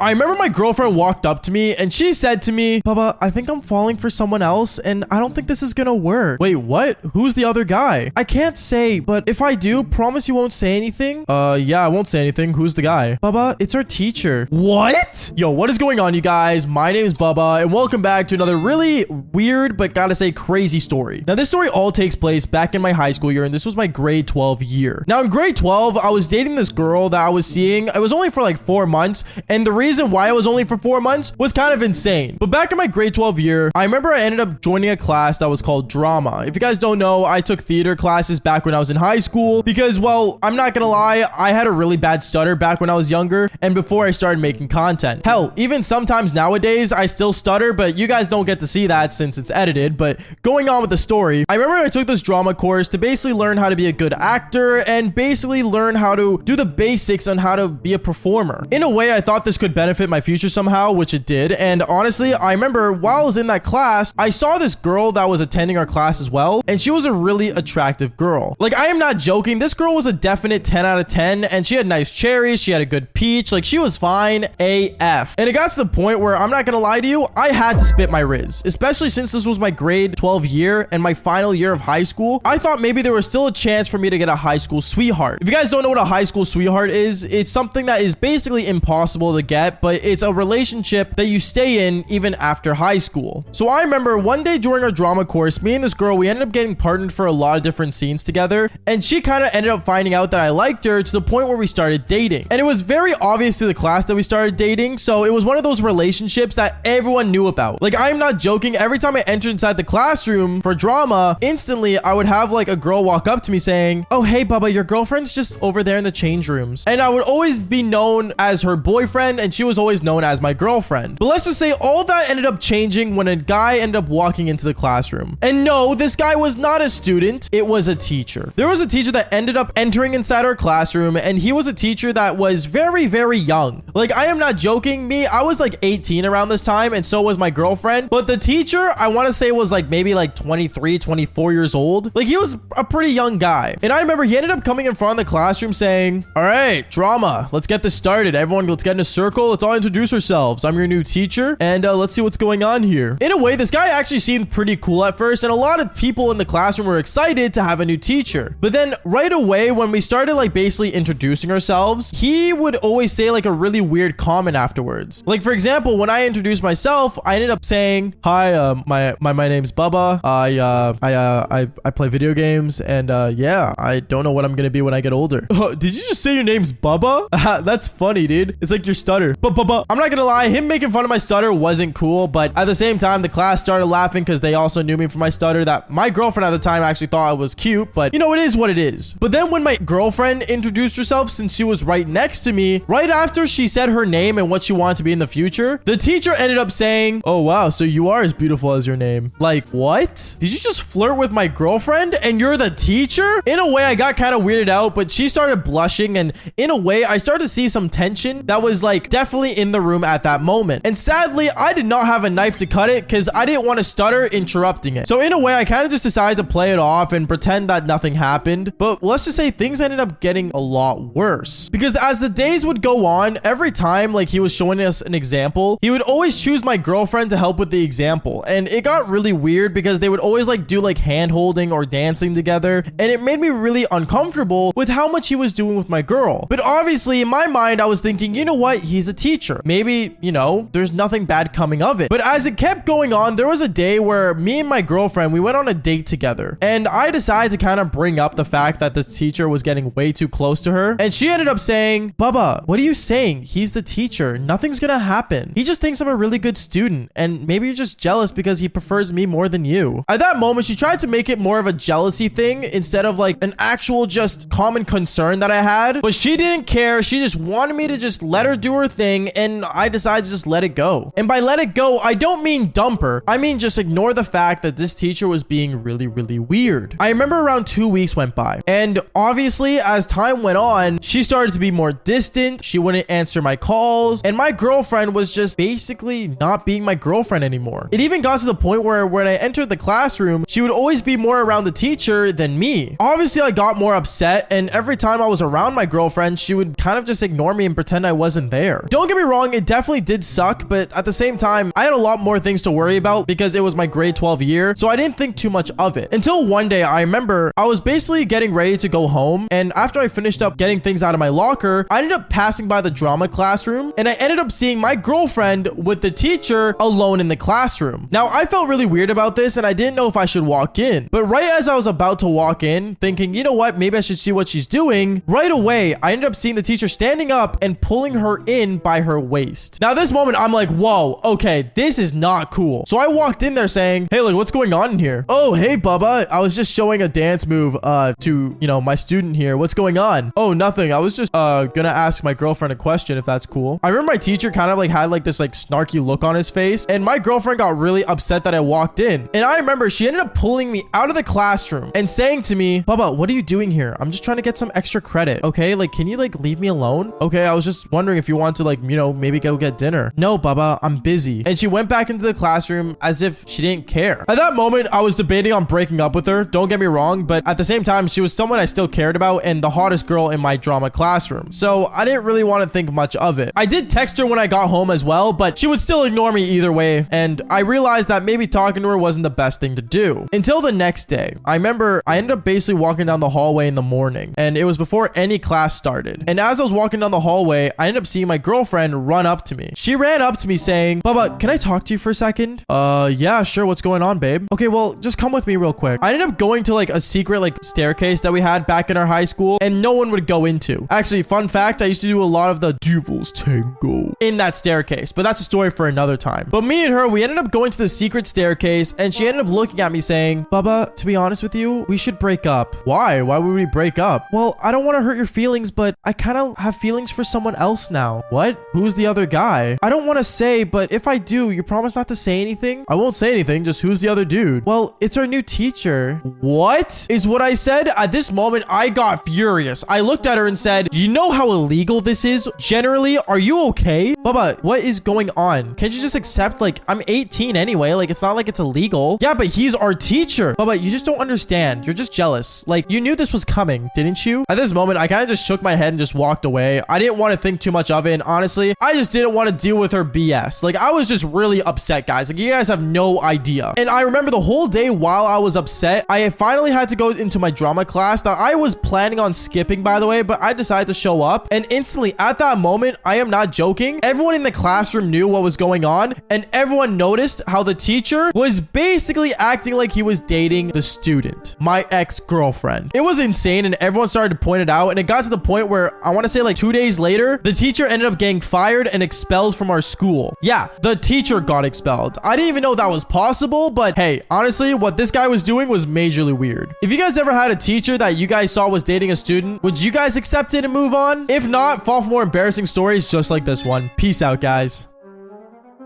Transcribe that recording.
I remember my girlfriend walked up to me and she said to me, Baba, I think I'm falling for someone else and I don't think this is gonna work. Wait, what? Who's the other guy? I can't say, but if I do, promise you won't say anything? Yeah, I won't say anything. Who's the guy? Baba, it's our teacher. What? Yo, what is going on, you guys? My name is Baba and welcome back to another really weird, but gotta say crazy story. Now, this story all takes place back in my high school year and this was my grade 12 year. Now, in grade 12, I was dating this girl that I was seeing. It was only for like 4 months and the reason why it was only for 4 months was kind of insane. But back in my grade 12 year, I remember I ended up joining a class that was called drama. If you guys don't know, I took theater classes back when I was in high school because, well, I'm not gonna lie, I had a really bad stutter back when I was younger and before I started making content. Hell, even sometimes nowadays, I still stutter, but you guys don't get to see that since it's edited. But going on with the story, I remember I took this drama course to basically learn how to be a good actor and basically learn how to do the basics on how to be a performer. In a way, I thought this could benefit my future somehow, which it did. And honestly, I remember while I was in that class, I saw this girl that was attending our class as well, and she was a really attractive girl. Like, I am not joking. This girl was a definite 10 out of 10, and she had nice cherries. She had a good peach. Like, she was fine AF. And it got to the point where, I'm not gonna lie to you, I had to spit my Riz, especially since this was my grade 12 year and my final year of high school. I thought maybe there was still a chance for me to get a high school sweetheart. If you guys don't know what a high school sweetheart is, it's something that is basically impossible to get, but it's a relationship that you stay in even after high school. So I remember one day during our drama course, me and this girl, we ended up getting partnered for a lot of different scenes together, and she kind of ended up finding out that I liked her to the point where we started dating. And it was very obvious to the class that we started dating, so it was one of those relationships that everyone knew about. Like, I'm not joking, every time I entered inside the classroom for drama, instantly I would have like a girl walk up to me saying, oh, hey, Bubba, your girlfriend's just over there in the change rooms. And I would always be known as her boyfriend and she was always known as my girlfriend. But let's just say all that ended up changing when a guy ended up walking into the classroom. And no, this guy was not a student. It was a teacher. There was a teacher that ended up entering inside our classroom and he was a teacher that was very, very young. Like, I am not joking. I was like 18 around this time and so was my girlfriend. But the teacher, I want to say was like maybe like 23, 24 years old. Like, he was a pretty young guy. And I remember he ended up coming in front of the classroom saying, all right, drama, let's get this started. Everyone, let's get in a circle. Let's all introduce ourselves. I'm your new teacher and let's see what's going on here. In a way, this guy actually seemed pretty cool at first and a lot of people in the classroom were excited to have a new teacher. But then right away, when we started like basically introducing ourselves, he would always say like a really weird comment afterwards. Like, for example, when I introduced myself, I ended up saying, hi, my name's Bubba. I play video games and yeah, I don't know what I'm gonna be when I get older. Did you just say your name's Bubba? That's funny, dude. It's like your stutter. Bubba. I'm not gonna lie, him making fun of my stutter wasn't cool, but at the same time, the class started laughing because they also knew me for my stutter. That my girlfriend at the time actually thought I was cute, but you know, it is what it is. But then when my girlfriend introduced herself, since she was right next to me, right after she said her name and what she wanted to be in the future, the teacher ended up saying, oh wow, so you are as beautiful as your name. Like, what? Did you just flirt with my girlfriend and you're the teacher? In a way, I got kind of weirded out, but she started blushing and in a way, I started to see some tension that was like definitely in the room at that moment. And sadly, I did not have a knife to cut it because I didn't want to stutter interrupting it. So in a way, I kind of just decided to play it off and pretend that nothing happened. But let's just say things ended up getting a lot worse because as the days would go on, every time like he was showing us an example, he would always choose my girlfriend to help with the example. And it got really weird because they would always like do like hand holding or dancing together. And it made me really uncomfortable with how much he was doing with my girl. But obviously in my mind, I was thinking, you know what? He's a teacher. Maybe, you know, there's nothing bad coming of it. But as it kept going on, there was a day where me and my girlfriend, we went on a date together. And I decided to kind of bring up the fact that this teacher was getting way too close to her. And she ended up saying, Bubba, what are you saying? He's the teacher. Nothing's gonna happen. He just thinks I'm a really good student. And maybe you're just jealous because he prefers me more than you. At that moment, she tried to make it more of a jealousy thing instead of like an actual just common concern that I had. But she didn't care. She just wanted me to just let her do her thing. And I decided to just let it go. And by let it go, I don't mean dump her. I mean just ignore the fact that this teacher was being really, really weird. I remember around 2 weeks went by. And obviously, as time went on, she started to be more distant. She wouldn't answer my calls. And my girlfriend was just basically not being my girlfriend anymore. It even got to the point where when I entered the classroom, she would always be more around the teacher than me. Obviously, I got more upset. And every time I was around my girlfriend, she would kind of just ignore me and pretend I wasn't there. Don't get me wrong, it definitely did suck, but at the same time, I had a lot more things to worry about because it was my grade 12 year, so I didn't think too much of it. Until one day, I remember I was basically getting ready to go home, and after I finished up getting things out of my locker, I ended up passing by the drama classroom, and I ended up seeing my girlfriend with the teacher alone in the classroom. Now, I felt really weird about this, and I didn't know if I should walk in, but right as I was about to walk in, thinking, you know what, maybe I should see what she's doing, right away, I ended up seeing the teacher standing up and pulling her in by her waist. Now, this moment, I'm like, whoa, okay, this is not cool. So I walked in there saying, hey, like, what's going on in here? Oh, hey, Bubba, I was just showing a dance move to, you know, my student here. What's going on? Oh, nothing. I was just gonna ask my girlfriend a question if that's cool. I remember my teacher kind of like had like this like snarky look on his face, and my girlfriend got really upset that I walked in. And I remember she ended up pulling me out of the classroom and saying to me, Bubba, what are you doing here? I'm just trying to get some extra credit. Okay, like, can you like leave me alone? Okay, I was just wondering if you want to like, you know, maybe go get dinner. No, Bubba, I'm busy. And she went back into the classroom as if she didn't care. At that moment, I was debating on breaking up with her. Don't get me wrong, but at the same time, she was someone I still cared about and the hottest girl in my drama classroom. So I didn't really want to think much of it. I did text her when I got home as well, but she would still ignore me either way. And I realized that maybe talking to her wasn't the best thing to do. Until the next day, I remember I ended up basically walking down the hallway in the morning, and it was before any class started. And as I was walking down the hallway, I ended up seeing my girlfriend run up to me. She ran up to me saying, Bubba, can I talk to you for a second? Yeah, sure. What's going on, babe? Okay, well, just come with me real quick. I ended up going to like a secret like staircase that we had back in our high school, and no one would go into. Actually, fun fact, I used to do a lot of the Devil's Tango in that staircase, but that's a story for another time. But me and her, we ended up going to the secret staircase, and she ended up looking at me saying, Bubba, to be honest with you, we should break up. Why? Why would we break up? Well, I don't want to hurt your feelings, but I kind of have feelings for someone else now. What? Who's the other guy? I don't want to say, but if I do, you promise not to say anything? I won't say anything, just who's the other dude? Well, it's our new teacher. What is what I said? At this moment, I got furious. I looked at her and said, you know how illegal this is? Generally, are you okay? Bubba, what is going on? Can't you just accept, like, I'm 18 anyway. Like, it's not like it's illegal. Yeah, but he's our teacher. Bubba, you just don't understand. You're just jealous. Like, you knew this was coming, didn't you? At this moment, I kind of just shook my head and just walked away. I didn't want to think too much of it. And honestly, I just didn't want to deal with her BS. Like, I was just really upset, guys. Like, you guys have no idea. And I remember the whole day while I was upset, I finally had to go into my drama class that I was planning on skipping, by the way, but I decided to show up. And instantly at that moment, I am not joking, everyone in the classroom knew what was going on, and everyone noticed how the teacher was basically acting like he was dating the student, my ex-girlfriend. It was insane, and everyone started to point it out, and it got to the point where I want to say like 2 days later, the teacher ended up getting fired and expelled from our school. Yeah, the teacher got expelled. I didn't even know that was possible, but hey, honestly, what this guy was doing was majorly weird. If you guys ever had a teacher that you guys saw was dating a student, would you guys accept it and move on? If not, fall for more embarrassing stories just like this one. Peace out, guys.